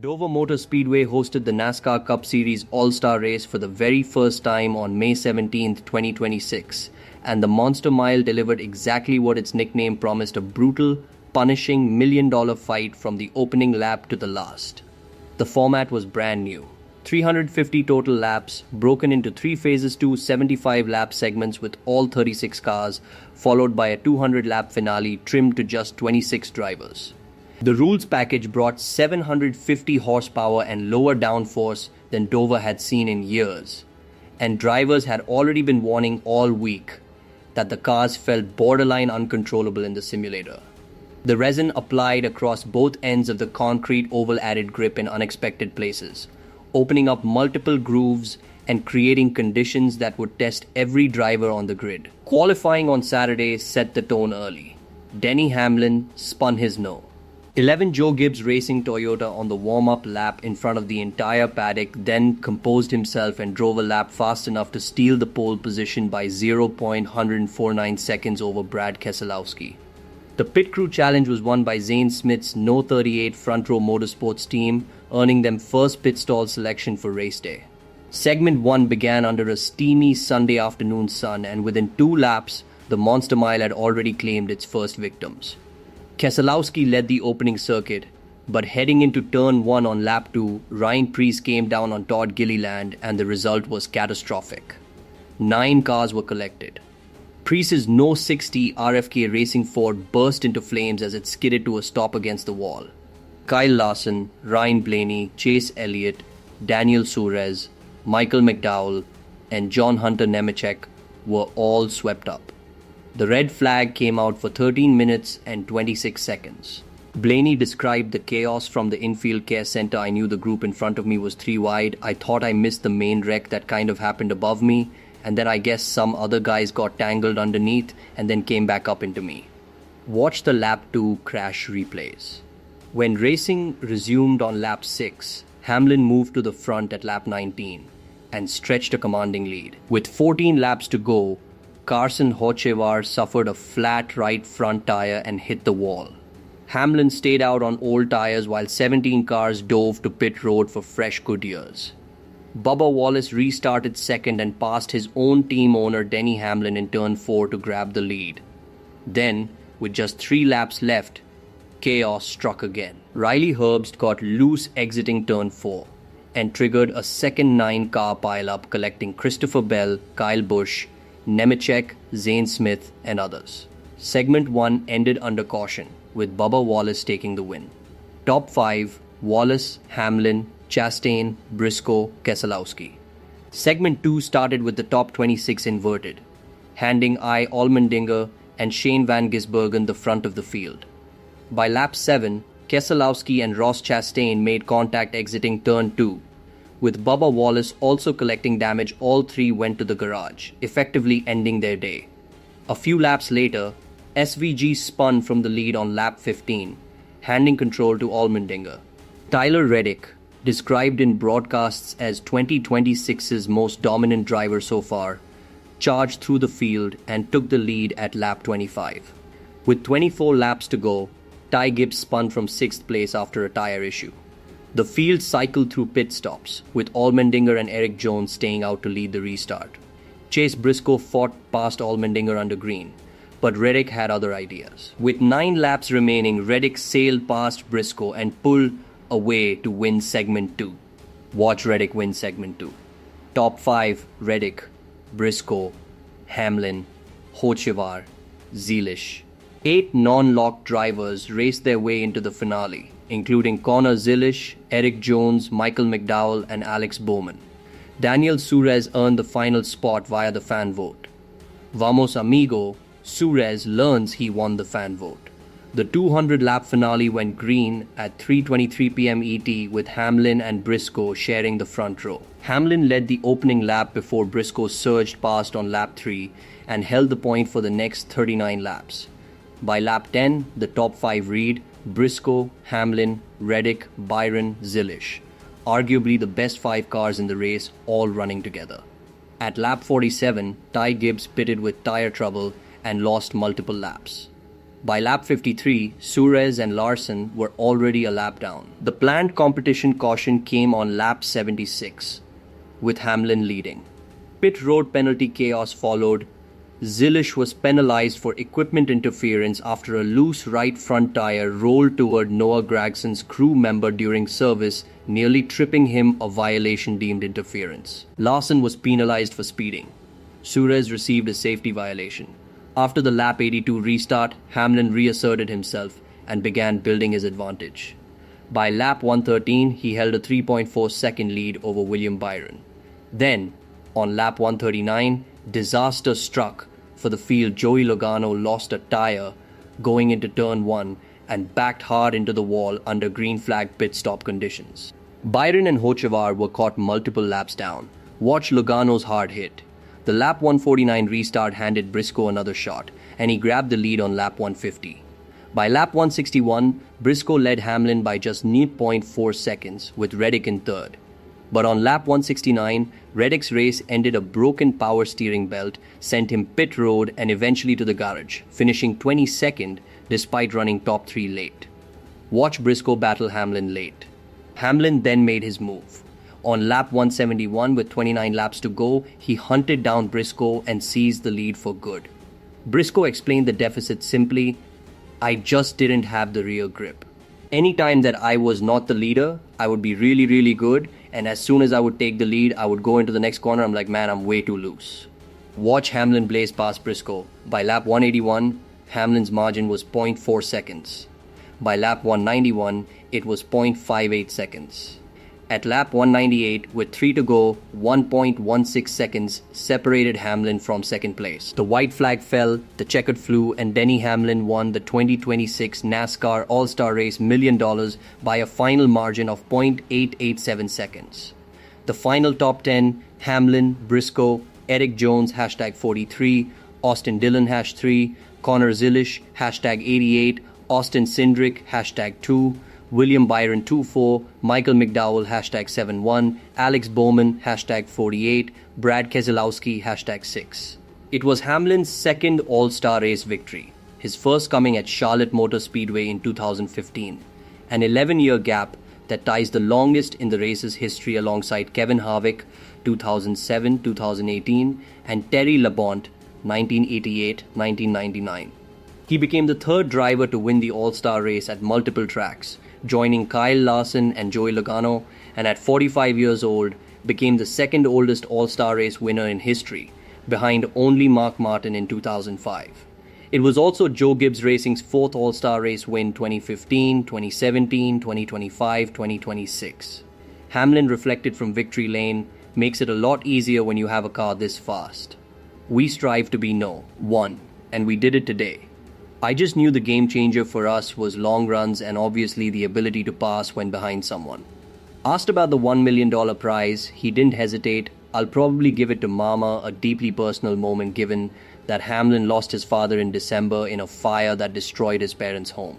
Dover Motor Speedway hosted the NASCAR Cup Series All-Star Race for the very first time on May 17, 2026, and the Monster Mile delivered exactly what its nickname promised: a brutal, punishing million-dollar fight from the opening lap to the last. The format was brand new. 350 total laps, broken into 3 phases, 2 75-lap segments with all 36 cars, followed by a 200-lap finale trimmed to just 26 drivers. The rules package brought 750 horsepower and lower downforce than Dover had seen in years, and drivers had already been warning all week that the cars felt borderline uncontrollable in the simulator. The resin applied across both ends of the concrete oval added grip in unexpected places, opening up multiple grooves and creating conditions that would test every driver on the grid. Qualifying on Saturday set the tone early. Denny Hamlin spun his no. 11 Joe Gibbs Racing Toyota on the warm-up lap in front of the entire paddock then composed himself and drove a lap fast enough to steal the pole position by 0.149 seconds over Brad Keselowski. The pit crew challenge was won by Zane Smith's No. 38 Front Row Motorsports team, earning them first pit stall selection for race day. Segment 1 began under a steamy Sunday afternoon sun, and within 2 laps, the Monster Mile had already claimed its first victims. Keselowski led the opening circuit, but heading into turn 1 on lap 2, Ryan Preece came down on Todd Gilliland and the result was catastrophic. 9 cars were collected. Preece's No. 60 RFK Racing Ford burst into flames as it skidded to a stop against the wall. Kyle Larson, Ryan Blaney, Chase Elliott, Daniel Suarez, Michael McDowell, and John Hunter Nemechek were all swept up. The red flag came out for 13 minutes and 26 seconds. Blaney described the chaos from the infield care center. I knew the group in front of me was 3 wide. I thought I missed the main wreck that kind of happened above me, and then I guess some other guys got tangled underneath and then came back up into me. Watch the lap 2 crash replays. When racing resumed on lap 6, Hamlin moved to the front at lap 19 and stretched a commanding lead. With 14 laps to go, Carson Hocevar suffered a flat right front tire and hit the wall. Hamlin stayed out on old tires while 17 cars dove to pit road for fresh Goodyears. Bubba Wallace restarted second and passed his own team owner Denny Hamlin in turn 4 to grab the lead. Then, with just 3 laps left, chaos struck again. Riley Herbst got loose exiting turn 4 and triggered a second 9-car pileup, collecting Christopher Bell, Kyle Busch, Nemechek, Zane Smith, and others. Segment 1 ended under caution, with Bubba Wallace taking the win. Top 5: Wallace, Hamlin, Chastain, Briscoe, Keselowski. Segment 2 started with the top 26 inverted, handing Allmendinger and Shane Van Gisbergen the front of the field. By lap 7, Keselowski and Ross Chastain made contact exiting turn 2. With Bubba Wallace also collecting damage, all 3 went to the garage, effectively ending their day. A few laps later, SVG spun from the lead on lap 15, handing control to Allmendinger. Tyler Reddick, described in broadcasts as 2026's most dominant driver so far, charged through the field and took the lead at lap 25. With 24 laps to go, Ty Gibbs spun from 6th place after a tire issue. The field cycled through pit stops, with Allmendinger and Eric Jones staying out to lead the restart. Chase Briscoe fought past Allmendinger under green, but Reddick had other ideas. With 9 laps remaining, Reddick sailed past Briscoe and pulled away to win segment 2. Watch Reddick win segment 2. Top 5: Reddick, Briscoe, Hamlin, Hocevar, Zilisch. 8 non-locked drivers raced their way into the finale, including Connor Zilisch, Eric Jones, Michael McDowell, and Alex Bowman. Daniel Suarez earned the final spot via the fan vote. Vamos amigo, Suarez learns he won the fan vote. The 200-lap finale went green at 3:23 p.m. ET, with Hamlin and Briscoe sharing the front row. Hamlin led the opening lap before Briscoe surged past on lap 3 and held the point for the next 39 laps. By lap 10, the top 5 read: Briscoe, Hamlin, Reddick, Byron, Zilisch. Arguably the best 5 cars in the race, all running together. At lap 47, Ty Gibbs pitted with tire trouble and lost multiple laps. By lap 53, Suarez and Larson were already a lap down. The planned competition caution came on lap 76, with Hamlin leading. Pit road penalty chaos followed. Zilisch was penalized for equipment interference after a loose right front tire rolled toward Noah Gragson's crew member during service, nearly tripping him, a violation deemed interference. Larson was penalized for speeding. Suarez received a safety violation. After the lap 82 restart, Hamlin reasserted himself and began building his advantage. By lap 113, he held a 3.4-second lead over William Byron. Then, on lap 139, disaster struck for the field. Joey Logano lost a tire going into turn 1 and backed hard into the wall under green flag pit stop conditions. Byron and Hocevar were caught multiple laps down. Watch Logano's hard hit. The lap 149 restart handed Briscoe another shot, and he grabbed the lead on lap 150. By lap 161, Briscoe led Hamlin by just 0.4 seconds, with Reddick in third. But on lap 169, Reddick's race ended a broken power steering belt, sent him pit road and eventually to the garage, finishing 22nd despite running top 3 late. Watch Briscoe battle Hamlin late. Hamlin then made his move. On lap 171 with 29 laps to go, he hunted down Briscoe and seized the lead for good. Briscoe explained the deficit simply, "I just didn't have the rear grip. Anytime that I was not the leader, I would be really, really good, and as soon as I would take the lead, I would go into the next corner, I'm like, man, I'm way too loose." Watch Hamlin blaze past Briscoe. By lap 181, Hamlin's margin was 0.4 seconds. By lap 191, it was 0.58 seconds. At lap 198, with 3 to go, 1.16 seconds separated Hamlin from second place. The white flag fell, the checkered flew, and Denny Hamlin won the 2026 NASCAR All-Star Race $1 million by a final margin of 0.887 seconds. The final top 10, Hamlin, Briscoe, Eric Jones, #43, Austin Dillon, #3, Connor Zilisch, #88, Austin Cindric, #2, William Byron 24, Michael McDowell #71, Alex Bowman #48, Brad Keselowski #6. It was Hamlin's second All-Star Race victory, his first coming at Charlotte Motor Speedway in 2015, an 11-year gap that ties the longest in the race's history alongside Kevin Harvick 2007-2018 and Terry Labonte 1988-1999. He became the third driver to win the All-Star Race at multiple tracks, joining Kyle Larson and Joey Logano, and at 45 years old, became the second oldest All-Star Race winner in history, behind only Mark Martin in 2005. It was also Joe Gibbs Racing's fourth All-Star Race win 2015, 2017, 2025, 2026. Hamlin reflected from victory lane, "Makes it a lot easier when you have a car this fast. We strive to be one, and we did it today. I just knew the game changer for us was long runs and obviously the ability to pass when behind someone." Asked about the $1 million prize, he didn't hesitate. "I'll probably give it to Mama, a deeply personal moment given that Hamlin lost his father in December in a fire that destroyed his parents' home."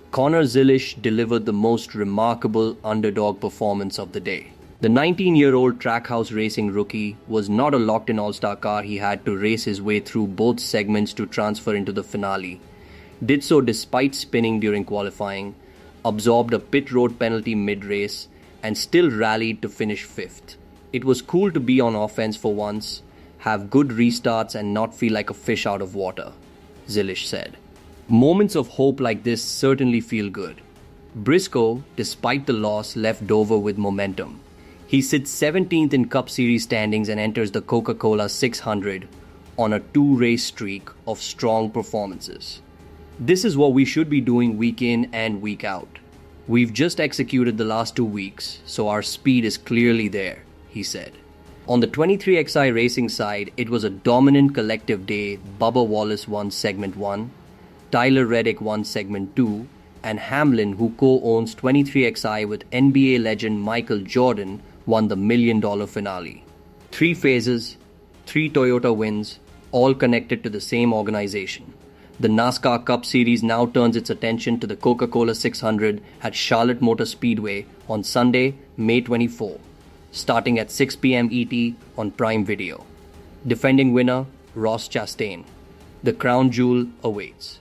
Connor Zilisch delivered the most remarkable underdog performance of the day. The 19-year-old Trackhouse Racing rookie was not a locked-in all-star car. He had to race his way through both segments to transfer into the finale. Did so despite spinning during qualifying, absorbed a pit road penalty mid-race, and still rallied to finish 5th. "It was cool to be on offense for once, have good restarts and not feel like a fish out of water," Zilisch said. Moments of hope like this certainly feel good. Briscoe, despite the loss, left Dover with momentum. He sits 17th in Cup Series standings and enters the Coca-Cola 600 on a 2-race streak of strong performances. "This is what we should be doing week in and week out. We've just executed the last 2 weeks, so our speed is clearly there," he said. On the 23XI Racing side, it was a dominant collective day. Bubba Wallace won Segment 1, Tyler Reddick won Segment 2, and Hamlin, who co-owns 23XI with NBA legend Michael Jordan, won the $1 million finale. 3 phases, 3 Toyota wins, all connected to the same organization. The NASCAR Cup Series now turns its attention to the Coca-Cola 600 at Charlotte Motor Speedway on Sunday, May 24, starting at 6 p.m. ET on Prime Video. Defending winner, Ross Chastain. The crown jewel awaits.